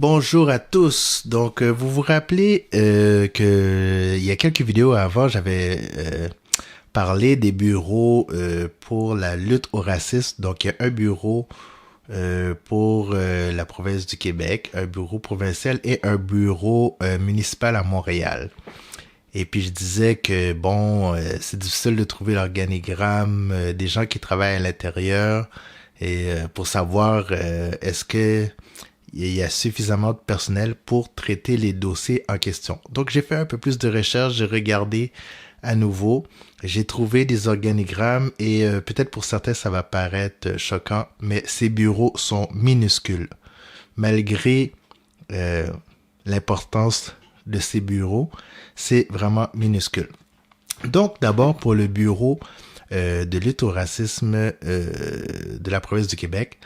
Bonjour à tous. Donc, vous vous rappelez que il y a quelques vidéos avant, j'avais parlé des bureaux pour la lutte au racisme. Donc, il y a un bureau pour la province du Québec, un bureau provincial et un bureau municipal à Montréal. Et puis je disais que bon, c'est difficile de trouver l'organigramme des gens qui travaillent à l'intérieur et pour savoir est-ce que il y a suffisamment de personnel pour traiter les dossiers en question. Donc j'ai fait un peu plus de recherche, j'ai regardé à nouveau, j'ai trouvé des organigrammes et peut-être pour certains ça va paraître choquant, mais ces bureaux sont minuscules. Malgré euh, l'importance de ces bureaux, c'est vraiment minuscule. Donc d'abord pour le bureau de lutte au racisme de la province du Québec,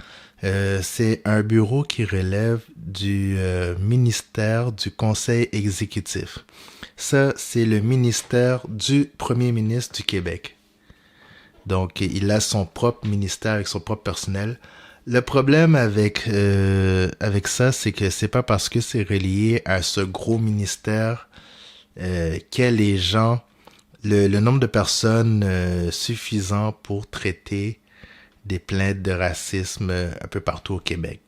c'est un bureau qui relève du ministère du Conseil exécutif. Ça, c'est le ministère du Premier ministre du Québec. Donc, il a son propre ministère avec son propre personnel. Le problème avec ça, c'est que c'est pas parce que c'est relié à ce gros ministère que les gens, le nombre de personnes suffisant pour traiter des plaintes de racisme un peu partout au Québec.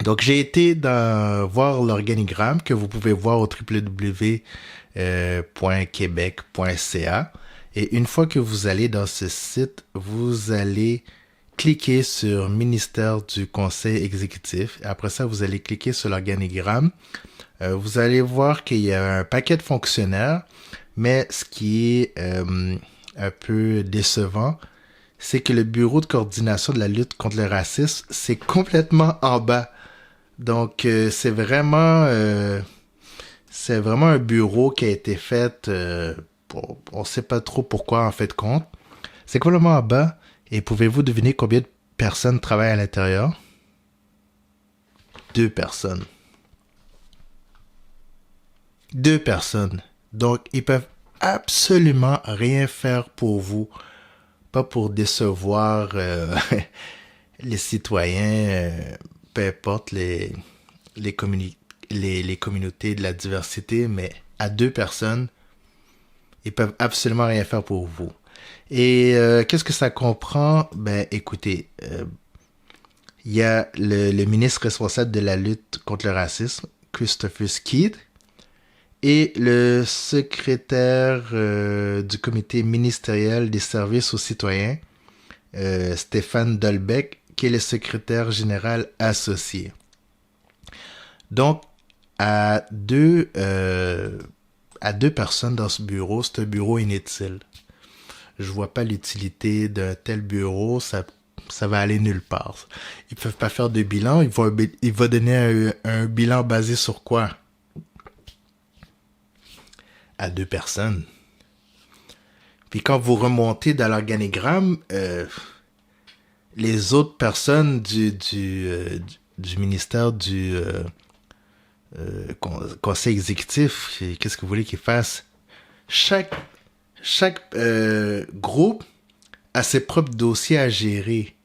Donc, j'ai été voir l'organigramme que vous pouvez voir au www.quebec.ca. Et une fois que vous allez dans ce site, vous allez cliquer sur ministère du Conseil exécutif. Après ça, vous allez cliquer sur l'organigramme. Vous allez voir qu'il y a un paquet de fonctionnaires, mais ce qui est un peu décevant, c'est que le bureau de coordination de la lutte contre le racisme, c'est complètement en bas. Donc, c'est vraiment un bureau qui a été fait, on ne sait pas trop pourquoi en fait compte. C'est complètement en bas. Et pouvez-vous deviner combien de personnes travaillent à l'intérieur? Deux personnes. Deux personnes. Donc, ils peuvent absolument rien faire pour vous. Pas pour décevoir les citoyens, peu importe les communautés de la diversité, mais à deux personnes, ils peuvent absolument rien faire pour vous. Et qu'est-ce que ça comprend? Ben, écoutez, il y a le ministre responsable de la lutte contre le racisme, Christopher Skeed, et le secrétaire du comité ministériel des services aux citoyens, Stéphane Dolbeck, qui est le secrétaire général associé. Donc, à deux personnes dans ce bureau, c'est un bureau inutile. Je vois pas l'utilité d'un tel bureau, ça va aller nulle part. Ils peuvent pas faire de bilan, il va donner un bilan basé sur quoi? À deux personnes. Puis quand vous remontez dans l'organigramme, les autres personnes du ministère du conseil exécutif, qu'est-ce que vous voulez qu'ils fassent? Chaque groupe a ses propres dossiers à gérer.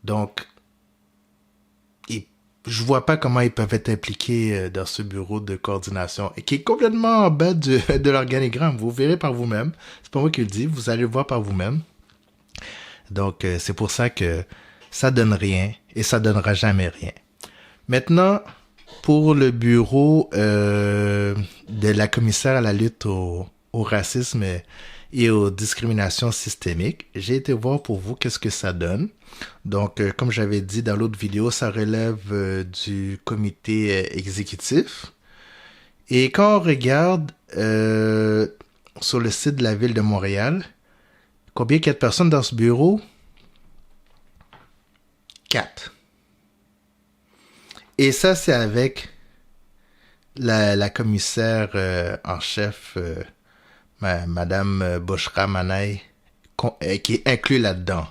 Donc, je vois pas comment ils peuvent être impliqués dans ce bureau de coordination et qui est complètement en bas de l'organigramme. Vous verrez par vous-même. C'est pas moi qui le dis. Vous allez le voir par vous-même. Donc, c'est pour ça que ça donne rien et ça donnera jamais rien. Maintenant, pour le bureau de la commissaire à la lutte au racisme et aux discriminations systémiques, j'ai été voir pour vous qu'est-ce que ça donne. Donc, comme j'avais dit dans l'autre vidéo, ça relève du comité exécutif. Et quand on regarde sur le site de la ville de Montréal, combien il y a de personnes dans ce bureau? 4. Et ça, c'est avec la commissaire en chef, Madame Bushra Manaï, qui est inclus là-dedans.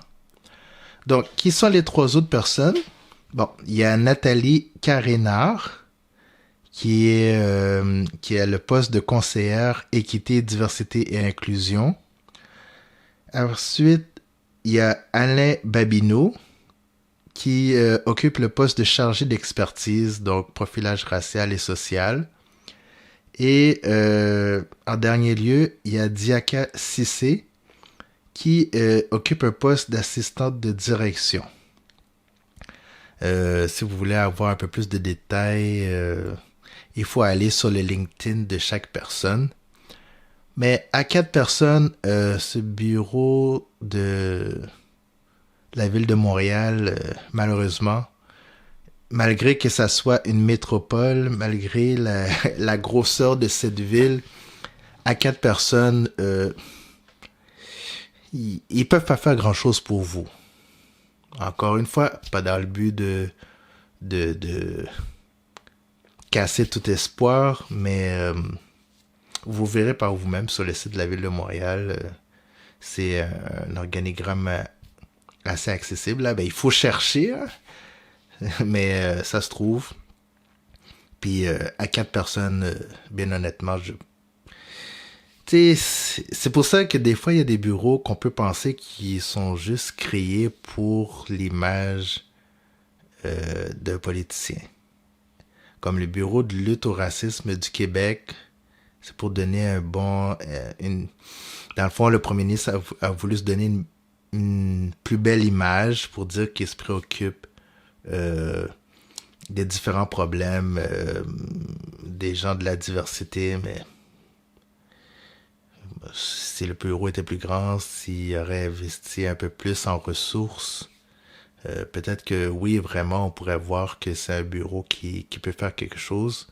Donc, qui sont les trois autres personnes? Bon, il y a Nathalie Carénard, qui a le poste de conseillère équité, diversité et inclusion. Ensuite, il y a Alain Babineau, qui occupe le poste de chargé d'expertise, donc profilage racial et social. Et en dernier lieu, il y a Diaka Cissé qui occupe un poste d'assistante de direction. Si vous voulez avoir un peu plus de détails, il faut aller sur le LinkedIn de chaque personne. Mais à 4 personnes, ce bureau de la ville de Montréal, malheureusement, malgré que ça soit une métropole, malgré la grosseur de cette ville, à 4 personnes, ils peuvent pas faire grand-chose pour vous. Encore une fois, pas dans le but de casser tout espoir, mais vous verrez par vous-même sur le site de la ville de Montréal. C'est un organigramme assez accessible. Là. Ben, il faut chercher, hein, mais ça se trouve. Puis à 4 personnes, bien honnêtement, c'est pour ça que des fois, il y a des bureaux qu'on peut penser qui sont juste créés pour l'image d'un politicien. Comme le bureau de lutte au racisme du Québec, c'est pour donner un bon... Dans le fond, le premier ministre a voulu se donner une plus belle image pour dire qu'il se préoccupe des différents problèmes des gens de la diversité, mais si le bureau était plus grand, s'il aurait investi un peu plus en ressources, peut-être que oui, vraiment, on pourrait voir que c'est un bureau qui peut faire quelque chose.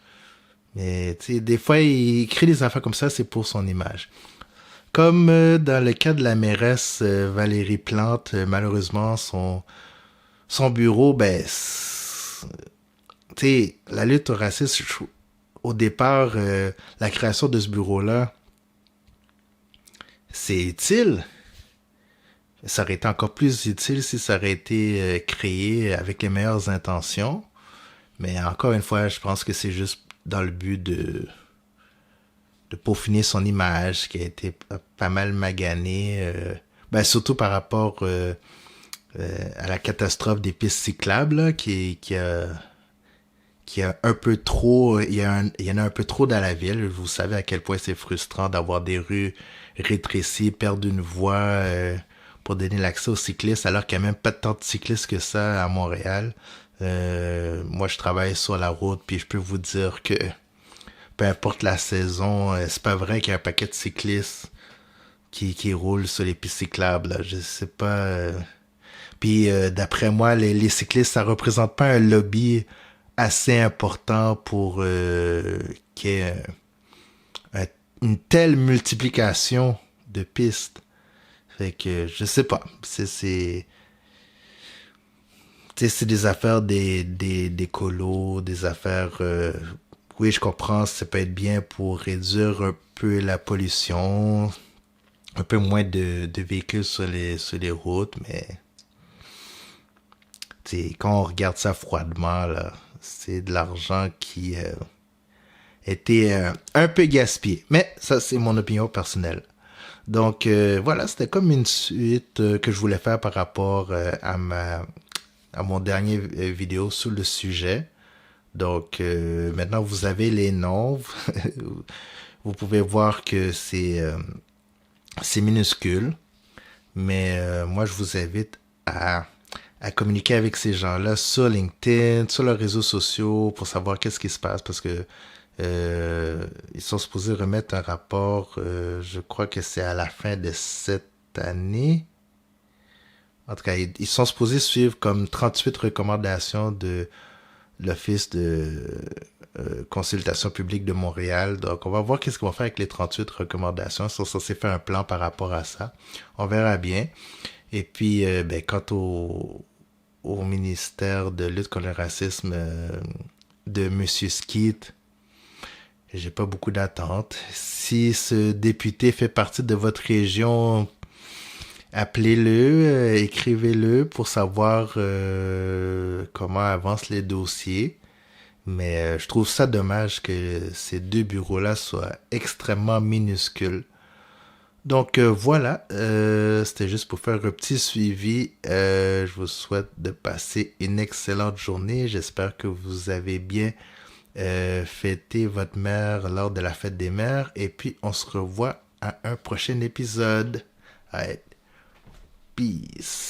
Mais tu sais, des fois, il crée des affaires comme ça, c'est pour son image. Comme dans le cas de la mairesse Valérie Plante, malheureusement, son bureau, ben, tu sais, la lutte au racisme, au départ, la création de ce bureau-là, c'est utile. Ça aurait été encore plus utile si ça aurait été créé avec les meilleures intentions. Mais encore une fois, je pense que c'est juste dans le but de peaufiner son image qui a été pas mal maganée. Ben, surtout par rapport à la catastrophe des pistes cyclables là, qui a un peu trop, il y en a un peu trop dans la ville. Vous savez à quel point c'est frustrant d'avoir des rues rétrécies, perdre une voie pour donner l'accès aux cyclistes, alors qu'il n'y a même pas tant de cyclistes que ça à Montréal. Moi, je travaille sur la route, puis je peux vous dire que peu importe la saison, c'est pas vrai qu'il y a un paquet de cyclistes qui roulent sur les pistes cyclables. Là. Je sais pas. Puis d'après moi, les cyclistes, ça représente pas un lobby assez important pour qu'il y ait une telle multiplication de pistes. Fait que je sais pas. C'est des affaires des colos, des affaires... oui, je comprends, ça peut être bien pour réduire un peu la pollution, un peu moins de véhicules sur les routes, mais quand on regarde ça froidement, là, c'est de l'argent qui était un peu gaspillé. Mais ça, c'est mon opinion personnelle. Donc voilà, c'était comme une suite que je voulais faire par rapport à mon dernier vidéo sur le sujet. Donc maintenant vous avez les noms. Vous pouvez voir que c'est minuscule. Mais moi je vous invite à communiquer avec ces gens-là sur LinkedIn, sur leurs réseaux sociaux pour savoir qu'est-ce qui se passe parce que ils sont supposés remettre un rapport, je crois que c'est à la fin de cette année. En tout cas, ils sont supposés suivre comme 38 recommandations de l'Office de consultation publique de Montréal. Donc, on va voir qu'est-ce qu'on va faire avec les 38 recommandations. Ils sont censés faire un plan par rapport à ça. On verra bien. Et puis, ben, quant au ministère de lutte contre le racisme de Monsieur Skeet, j'ai pas beaucoup d'attentes. Si ce député fait partie de votre région, appelez-le, écrivez-le pour savoir comment avancent les dossiers. Mais je trouve ça dommage que ces deux bureaux-là soient extrêmement minuscules. Donc voilà, c'était juste pour faire un petit suivi. Je vous souhaite de passer une excellente journée. J'espère que vous avez bien fêté votre mère lors de la fête des mères. Et puis on se revoit à un prochain épisode. Alright, peace.